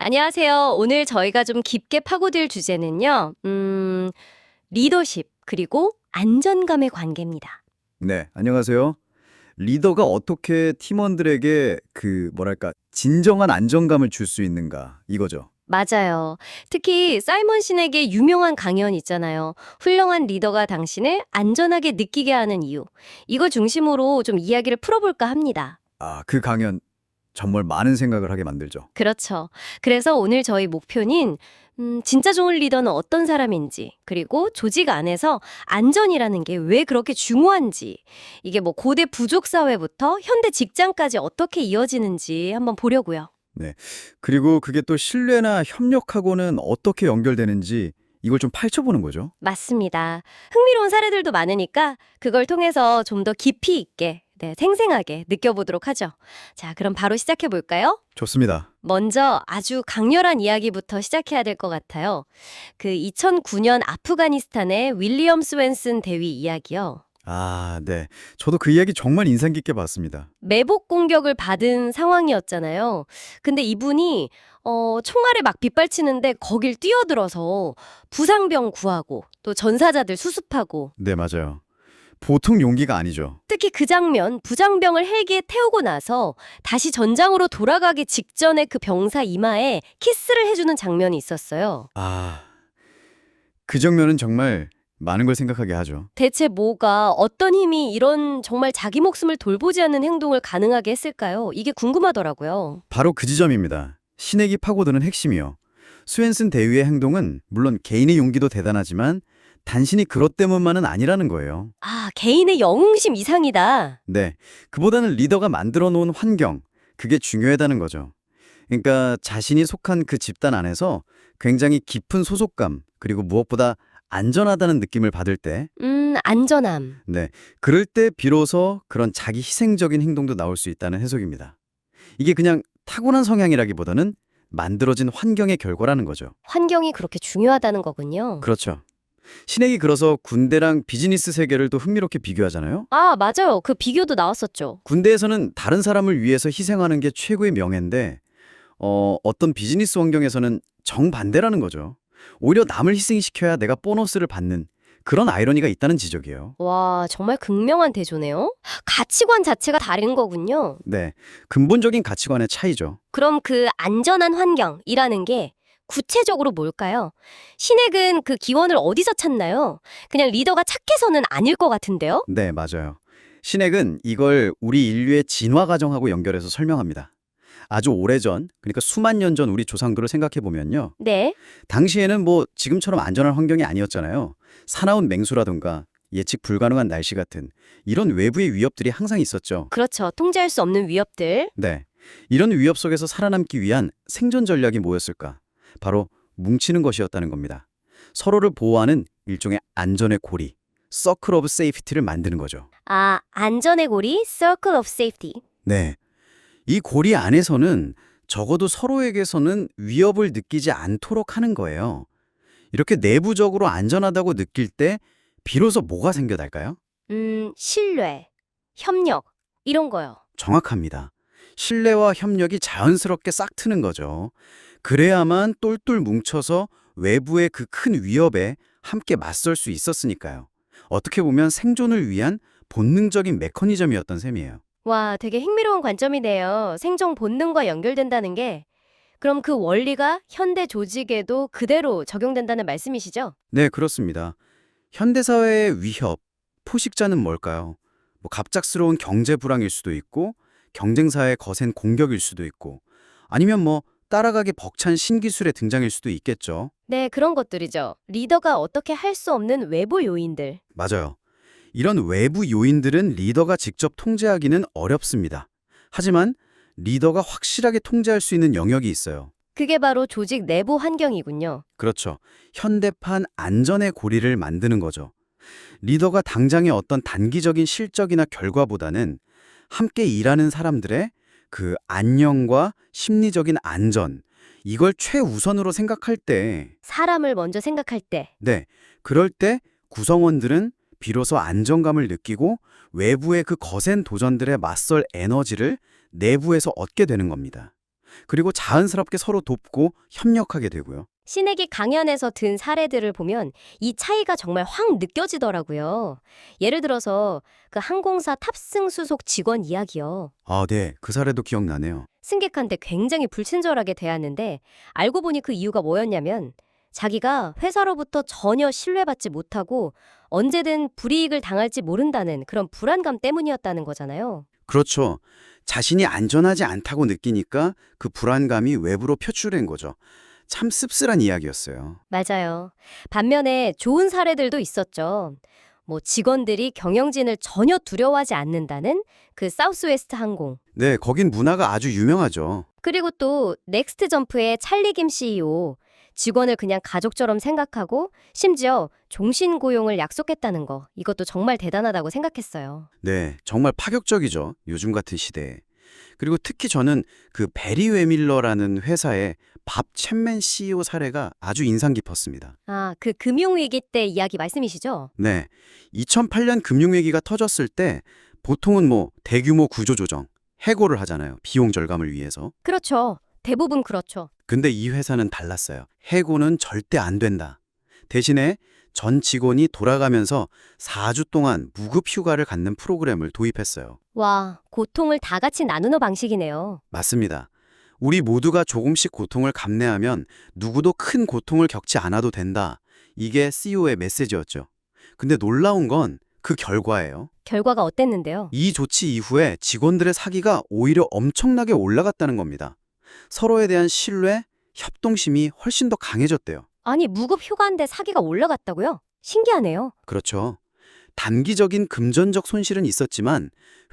안녕하세요. 오늘 저희가 좀 깊게 파고들 주제는요. 리더십 그리고 안전감의 관계입니다. 네, 안녕하세요. 리더가 어떻게 팀원들에게 진정한 안정감을 줄 수 있는가, 이거죠. 맞아요. 특히 사이먼 신에게 유명한 강연 있잖아요. 훌륭한 리더가 당신을 안전하게 느끼게 하는 이유. 이거 중심으로 좀 이야기를 풀어볼까 합니다. 그 강연 정말 많은 생각을 하게 만들죠. 그렇죠. 그래서 오늘 저희 목표는 진짜 좋은 리더는 어떤 사람인지, 그리고 조직 안에서 안전이라는 게 왜 그렇게 중요한지, 이게 뭐 고대 부족 사회부터 현대 직장까지 어떻게 이어지는지 한번 보려고요. 네. 그리고 그게 또 신뢰나 협력하고는 어떻게 연결되는지 이걸 좀 파헤쳐보는 거죠. 맞습니다. 흥미로운 사례들도 많으니까 그걸 통해서 좀 더 깊이 있게, 생생하게 느껴보도록 하죠. 자, 그럼 바로 시작해 볼까요? 좋습니다. 먼저 아주 강렬한 이야기부터 시작해야 될 것 같아요. 그 2009년 아프가니스탄의 윌리엄 스웬슨 대위 이야기요. 네. 저도 그 이야기 정말 인상 깊게 봤습니다. 매복 공격을 받은 상황이었잖아요. 근데 이분이 총알에 막 빗발치는데 거길 뛰어들어서 부상병 구하고 또 전사자들 수습하고 네, 맞아요. 보통 용기가 아니죠. 특히 그 장면, 부상병을 헬기에 태우고 나서 다시 전장으로 돌아가기 직전에 그 병사 이마에 키스를 해주는 장면이 있었어요. 그 장면은 정말 많은 걸 생각하게 하죠. 대체 뭐가, 어떤 힘이 이런 정말 자기 목숨을 돌보지 않는 행동을 가능하게 했을까요? 이게 궁금하더라고요. 바로 그 지점입니다. 신에게 파고드는 핵심이요. 스웬슨 대위의 행동은 물론 개인의 용기도 대단하지만 단순히 그것 때문만은 아니라는 거예요. 개인의 영웅심 이상이다. 네, 그보다는 리더가 만들어 놓은 환경, 그게 중요하다는 거죠. 그러니까 자신이 속한 그 집단 안에서 굉장히 깊은 소속감, 그리고 무엇보다 안전하다는 느낌을 받을 때, 안전함. 네, 그럴 때 비로소 그런 자기 희생적인 행동도 나올 수 있다는 해석입니다. 이게 그냥 타고난 성향이라기보다는 만들어진 환경의 결과라는 거죠. 환경이 그렇게 중요하다는 거군요. 그렇죠. 신에게 그래서 군대랑 비즈니스 세계를 또 흥미롭게 비교하잖아요. 맞아요. 그 비교도 나왔었죠. 군대에서는 다른 사람을 위해서 희생하는 게 최고의 명예인데 어떤 비즈니스 환경에서는 정반대라는 거죠. 오히려 남을 희생시켜야 내가 보너스를 받는 그런 아이러니가 있다는 지적이에요. 와, 정말 극명한 대조네요. 가치관 자체가 다른 거군요. 네, 근본적인 가치관의 차이죠. 그럼 그 안전한 환경이라는 게 구체적으로 뭘까요? 신획은 그 기원을 어디서 찾나요? 그냥 리더가 착해서는 아닐 것 같은데요? 네, 맞아요. 신액은 이걸 우리 인류의 진화 과정하고 연결해서 설명합니다. 아주 오래전, 그러니까 수만 년 전 우리 조상들을 생각해 보면요. 네. 당시에는 뭐 지금처럼 안전한 환경이 아니었잖아요. 사나운 맹수라든가 예측 불가능한 날씨 같은 이런 외부의 위협들이 항상 있었죠. 그렇죠. 통제할 수 없는 위협들. 네. 이런 위협 속에서 살아남기 위한 생존 전략이 뭐였을까? 바로 뭉치는 것이었다는 겁니다. 서로를 보호하는 일종의 안전의 고리, 서클 오브 세이프티를 만드는 거죠. 안전의 고리, Circle of Safety. 네. 이 고리 안에서는 적어도 서로에게서는 위협을 느끼지 않도록 하는 거예요. 이렇게 내부적으로 안전하다고 느낄 때 비로소 뭐가 생겨날까요? 신뢰, 협력, 이런 거요. 정확합니다. 신뢰와 협력이 자연스럽게 싹 트는 거죠. 그래야만 똘똘 뭉쳐서 외부의 그 큰 위협에 함께 맞설 수 있었으니까요. 어떻게 보면 생존을 위한 본능적인 메커니즘이었던 셈이에요. 와, 되게 흥미로운 관점이네요. 생존 본능과 연결된다는 게. 그럼 그 원리가 현대 조직에도 그대로 적용된다는 말씀이시죠? 네, 그렇습니다. 현대사회의 위협, 포식자는 뭘까요? 갑작스러운 경제 불황일 수도 있고, 경쟁사의 거센 공격일 수도 있고, 아니면 따라가기 벅찬 신기술의 등장일 수도 있겠죠. 네, 그런 것들이죠. 리더가 어떻게 할 수 없는 외부 요인들. 맞아요. 이런 외부 요인들은 리더가 직접 통제하기는 어렵습니다. 하지만 리더가 확실하게 통제할 수 있는 영역이 있어요. 그게 바로 조직 내부 환경이군요. 그렇죠. 현대판 안전의 고리를 만드는 거죠. 리더가 당장의 어떤 단기적인 실적이나 결과보다는 함께 일하는 사람들의 그 안녕과 심리적인 안전, 이걸 최우선으로 생각할 때, 사람을 먼저 생각할 때. 네, 그럴 때 구성원들은 비로소 안정감을 느끼고 외부의 그 거센 도전들에 맞설 에너지를 내부에서 얻게 되는 겁니다. 그리고 자연스럽게 서로 돕고 협력하게 되고요. 신에게 강연에서 든 사례들을 보면 이 차이가 정말 확 느껴지더라고요. 예를 들어서 그 항공사 탑승 수속 직원 이야기요. 아, 네. 그 사례도 기억나네요. 승객한테 굉장히 불친절하게 대하는데 알고 보니 그 이유가 뭐였냐면 자기가 회사로부터 전혀 신뢰받지 못하고 언제든 불이익을 당할지 모른다는 그런 불안감 때문이었다는 거잖아요. 그렇죠. 자신이 안전하지 않다고 느끼니까 그 불안감이 외부로 표출된 거죠. 참 씁쓸한 이야기였어요. 맞아요. 반면에 좋은 사례들도 있었죠. 뭐 직원들이 경영진을 전혀 두려워하지 않는다는 그 사우스웨스트 항공. 네, 거긴 문화가 아주 유명하죠. 그리고 또 넥스트 점프의 찰리 김 CEO. 직원을 그냥 가족처럼 생각하고 심지어 종신 고용을 약속했다는 거. 이것도 정말 대단하다고 생각했어요. 네, 정말 파격적이죠. 요즘 같은 시대에. 그리고 특히 저는 그 베리 웨밀러라는 회사의 밥 챗맨 CEO 사례가 아주 인상 깊었습니다. 아, 그 금융위기 때 이야기 말씀이시죠? 네, 2008년 금융위기가 터졌을 때 보통은 뭐 대규모 구조조정, 해고를 하잖아요. 비용 절감을 위해서. 그렇죠. 대부분 그렇죠. 근데 이 회사는 달랐어요. 해고는 절대 안 된다. 대신에 전 직원이 돌아가면서 4주 동안 무급 휴가를 갖는 프로그램을 도입했어요. 와, 고통을 다 같이 나누는 방식이네요. 맞습니다. 우리 모두가 조금씩 고통을 감내하면 누구도 큰 고통을 겪지 않아도 된다. 이게 CEO의 메시지였죠. 근데 놀라운 건 그 결과예요. 결과가 어땠는데요? 이 조치 이후에 직원들의 사기가 오히려 엄청나게 올라갔다는 겁니다. 서로에 대한 신뢰, 협동심이 훨씬 더 강해졌대요. 아니, 무급 휴가인데 사기가 올라갔다고요? 신기하네요. 그렇죠. 단기적인 금전적 손실은 있었지만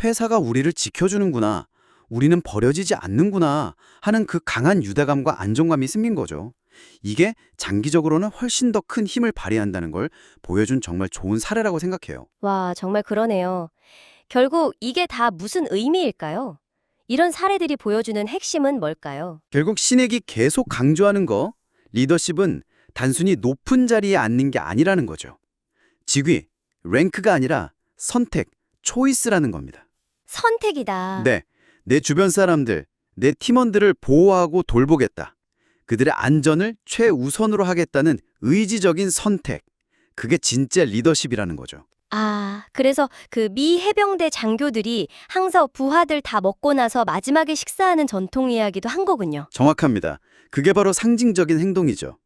회사가 우리를 지켜주는구나, 우리는 버려지지 않는구나 하는 그 강한 유대감과 안정감이 생긴 거죠. 이게 장기적으로는 훨씬 더 큰 힘을 발휘한다는 걸 보여준 정말 좋은 사례라고 생각해요. 와, 정말 그러네요. 결국 이게 다 무슨 의미일까요? 이런 사례들이 보여주는 핵심은 뭘까요? 결국 신에게 계속 강조하는 거, 리더십은 단순히 높은 자리에 앉는 게 아니라는 거죠. 직위, 랭크가 아니라 선택, 초이스라는 겁니다. 선택이다. 네, 내 주변 사람들, 내 팀원들을 보호하고 돌보겠다. 그들의 안전을 최우선으로 하겠다는 의지적인 선택. 그게 진짜 리더십이라는 거죠. 아, 그래서 그 미 해병대 장교들이 항상 부하들 다 먹고 나서 마지막에 식사하는 전통 이야기도 한 거군요. 정확합니다. 그게 바로 상징적인 행동이죠.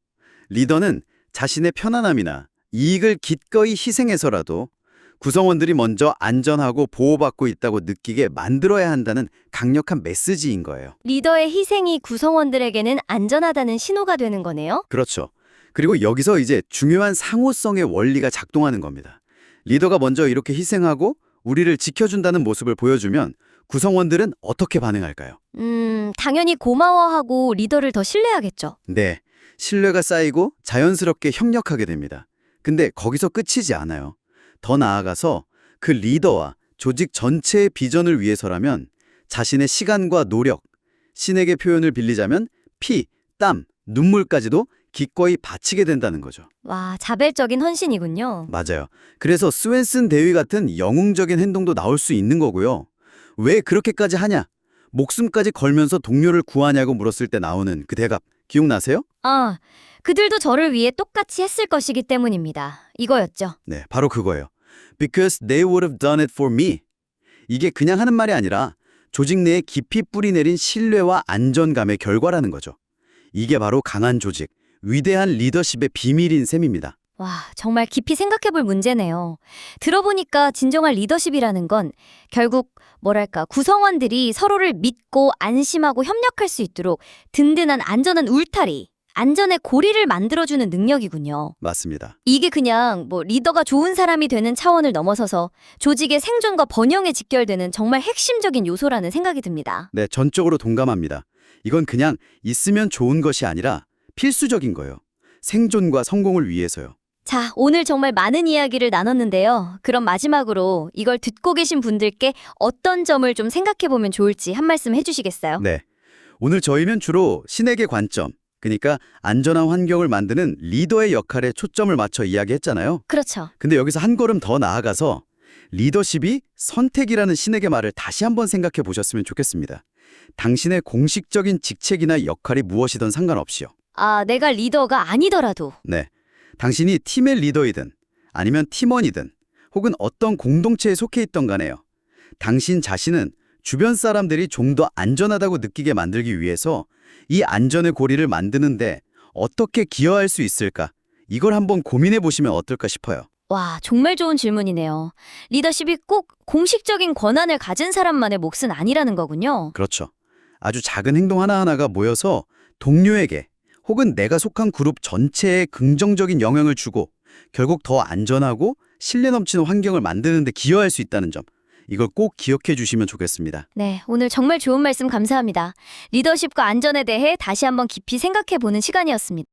리더는 자신의 편안함이나 이익을 기꺼이 희생해서라도 구성원들이 먼저 안전하고 보호받고 있다고 느끼게 만들어야 한다는 강력한 메시지인 거예요. 리더의 희생이 구성원들에게는 안전하다는 신호가 되는 거네요. 그렇죠. 그리고 여기서 이제 중요한 상호성의 원리가 작동하는 겁니다. 리더가 먼저 이렇게 희생하고 우리를 지켜준다는 모습을 보여주면 구성원들은 어떻게 반응할까요? 당연히 고마워하고 리더를 더 신뢰하겠죠. 네, 신뢰가 쌓이고 자연스럽게 협력하게 됩니다. 근데 거기서 끝이지 않아요. 더 나아가서 그 리더와 조직 전체의 비전을 위해서라면 자신의 시간과 노력, 신에게 표현을 빌리자면 피, 땀, 눈물까지도 기꺼이 바치게 된다는 거죠. 와, 자발적인 헌신이군요. 맞아요. 그래서 스웬슨 대위 같은 영웅적인 행동도 나올 수 있는 거고요. 왜 그렇게까지 하냐? 목숨까지 걸면서 동료를 구하냐고 물었을 때 나오는 그 대답 기억나세요? 아, 그들도 저를 위해 똑같이 했을 것이기 때문입니다. 이거였죠. 네, 바로 그거예요. Because they would have done it for me. 이게 그냥 하는 말이 아니라 조직 내에 깊이 뿌리내린 신뢰와 안전감의 결과라는 거죠. 이게 바로 강한 조직, 위대한 리더십의 비밀인 셈입니다. 와, 정말 깊이 생각해볼 문제네요. 들어보니까 진정한 리더십이라는 건 결국 뭐랄까 구성원들이 서로를 믿고 안심하고 협력할 수 있도록 든든한 안전한 울타리, 안전의 고리를 만들어주는 능력이군요. 맞습니다. 이게 그냥 뭐 리더가 좋은 사람이 되는 차원을 넘어서서 조직의 생존과 번영에 직결되는 정말 핵심적인 요소라는 생각이 듭니다. 네, 전적으로 동감합니다. 이건 그냥 있으면 좋은 것이 아니라 필수적인 거예요. 생존과 성공을 위해서요. 자, 오늘 정말 많은 이야기를 나눴는데요. 그럼 마지막으로 이걸 듣고 계신 분들께 어떤 점을 좀 생각해보면 좋을지 한 말씀 해주시겠어요? 네. 오늘 저희는 주로 신에게 관점, 그러니까 안전한 환경을 만드는 리더의 역할에 초점을 맞춰 이야기했잖아요. 그렇죠. 근데 여기서 한 걸음 더 나아가서 리더십이 선택이라는 신에게 말을 다시 한번 생각해 보셨으면 좋겠습니다. 당신의 공식적인 직책이나 역할이 무엇이든 상관없이요. 아, 내가 리더가 아니더라도. 네. 당신이 팀의 리더이든 아니면 팀원이든 혹은 어떤 공동체에 속해 있던 간에요. 당신 자신은 주변 사람들이 좀 더 안전하다고 느끼게 만들기 위해서 이 안전의 고리를 만드는데 어떻게 기여할 수 있을까? 이걸 한번 고민해 보시면 어떨까 싶어요. 와, 정말 좋은 질문이네요. 리더십이 꼭 공식적인 권한을 가진 사람만의 몫은 아니라는 거군요. 그렇죠. 아주 작은 행동 하나하나가 모여서 동료에게 혹은 내가 속한 그룹 전체에 긍정적인 영향을 주고 결국 더 안전하고 신뢰 넘치는 환경을 만드는 데 기여할 수 있다는 점. 이걸 꼭 기억해 주시면 좋겠습니다. 네, 오늘 정말 좋은 말씀 감사합니다. 리더십과 안전에 대해 다시 한번 깊이 생각해 보는 시간이었습니다.